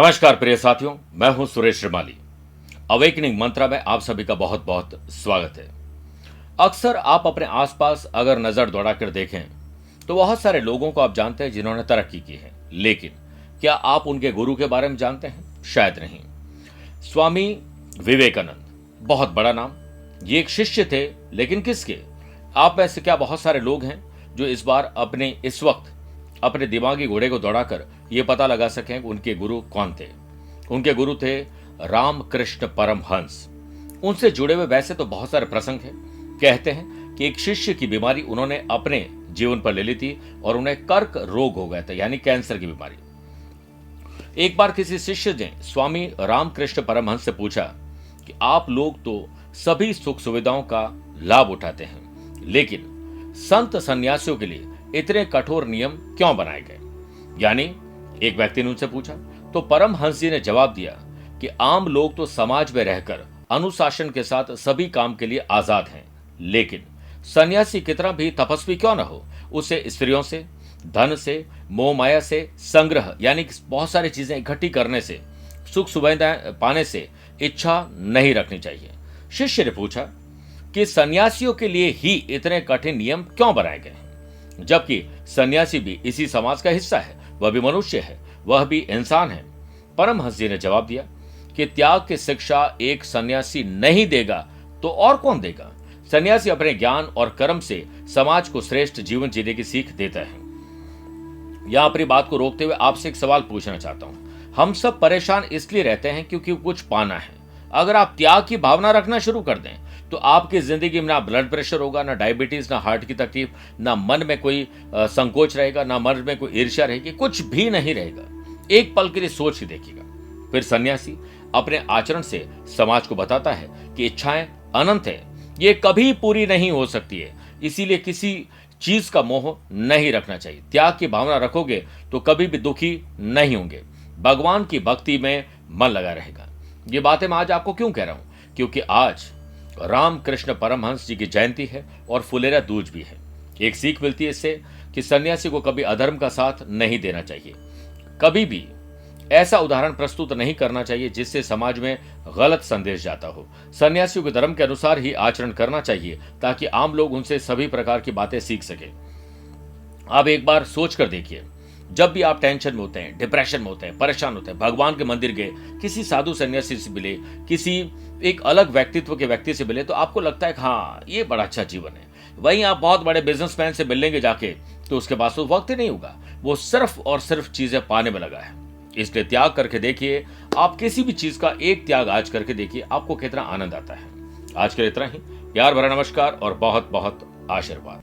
नमस्कार प्रिय साथियों, मैं हूं सुरेश श्रीमाली। अवेकनिंग मंत्रा में आप सभी का बहुत बहुत स्वागत है। अक्सर आप अपने आसपास अगर नजर दौड़ाकर देखें तो बहुत सारे लोगों को आप जानते हैं जिन्होंने तरक्की की है, लेकिन क्या आप उनके गुरु के बारे में जानते हैं? शायद नहीं। स्वामी विवेकानंद, बहुत बड़ा नाम। ये एक शिष्य थे, लेकिन किसके? आप में से क्या बहुत सारे लोग हैं जो इस वक्त अपने दिमागी घोड़े को दौड़ाकर ये पता लगा सकें कि उनके गुरु कौन थे? उनके गुरु थे रामकृष्ण परमहंस। उनसे जुड़े हुए वैसे तो बहुत सारे प्रसंग हैं। कहते हैं कि एक शिष्य की बीमारी उन्होंने अपने जीवन पर ले ली थी और उन्हें कर्क रोग हो गया था, यानी कैंसर की बीमारी। एक बार किसी शिष्य ने स्वामी रामकृष्ण परमहंस से पूछा कि आप लोग तो सभी सुख सुविधाओं का लाभ उठाते हैं, लेकिन संत सन्यासियों के लिए इतने कठोर नियम क्यों बनाए गए? यानी एक व्यक्ति ने उनसे पूछा, तो परमहंस जी ने जवाब दिया कि आम लोग तो समाज में रहकर अनुशासन के साथ सभी काम के लिए आजाद हैं, लेकिन सन्यासी कितना भी तपस्वी क्यों न हो, उसे स्त्रियों से, धन से, मोह माया से, संग्रह यानी बहुत सारी चीजें इकट्ठी करने से, सुख सुविधाएं पाने से इच्छा नहीं रखनी चाहिए। शिष्य ने पूछा कि सन्यासियों के लिए ही इतने कठिन नियम क्यों बनाए गए हैं, जबकि सन्यासी भी इसी समाज का हिस्सा है, वह भी मनुष्य है, वह भी इंसान है। परमहंस जी ने जवाब दिया कि त्याग की शिक्षा एक सन्यासी नहीं देगा तो और कौन देगा? सन्यासी अपने ज्ञान और कर्म से समाज को श्रेष्ठ जीवन जीने की सीख देता है। यहां अपनी बात को रोकते हुए आपसे एक सवाल पूछना चाहता हूं। हम सब परेशान इसलिए रहते हैं क्योंकि कुछ पाना है। अगर आप त्याग की भावना रखना शुरू कर दें तो आपकी जिंदगी में ना ब्लड प्रेशर होगा, ना डायबिटीज, ना हार्ट की तकलीफ, ना मन में कोई संकोच रहेगा, ना मन में कोई ईर्ष्या रहेगी, कुछ भी नहीं रहेगा। एक पल के लिए सोच ही देखिएगा। फिर सन्यासी अपने आचरण से समाज को बताता है कि इच्छाएं अनंत है, ये कभी पूरी नहीं हो सकती है, इसीलिए किसी चीज का मोह नहीं रखना चाहिए। त्याग की भावना रखोगे तो कभी भी दुखी नहीं होंगे, भगवान की भक्ति में मन लगा रहेगा। ये बातें मैं आज आपको क्यों कह रहा हूं? क्योंकि आज रामकृष्ण परमहंस जी की जयंती है और फुलेरा दूज भी है। एक सीख मिलती है इससे कि सन्यासी को कभी अधर्म का साथ नहीं देना चाहिए, कभी भी ऐसा उदाहरण प्रस्तुत नहीं करना चाहिए जिससे समाज में गलत संदेश जाता हो। सन्यासियों के धर्म के अनुसार ही आचरण करना चाहिए ताकि आम लोग उनसे सभी प्रकार की बातें सीख सके। आप एक बार सोच कर देखिए, जब भी आप टेंशन में होते हैं, डिप्रेशन में होते हैं, परेशान होते हैं, भगवान के मंदिर गए, किसी साधु सन्यासी से मिले, किसी एक अलग व्यक्तित्व के व्यक्ति से मिले, तो आपको लगता है कि हाँ, ये बड़ा अच्छा जीवन है। वहीं आप बहुत बड़े बिजनेसमैन से मिलेंगे जाके, तो उसके पास तो वक्त ही नहीं होगा, वो सिर्फ और सिर्फ चीजें पाने में लगा है। इसलिए त्याग करके देखिए, आप किसी भी चीज का एक त्याग आज करके देखिए, आपको कितना आनंद आता है। आज के लिए इतना ही। प्यार भरा नमस्कार और बहुत बहुत आशीर्वाद।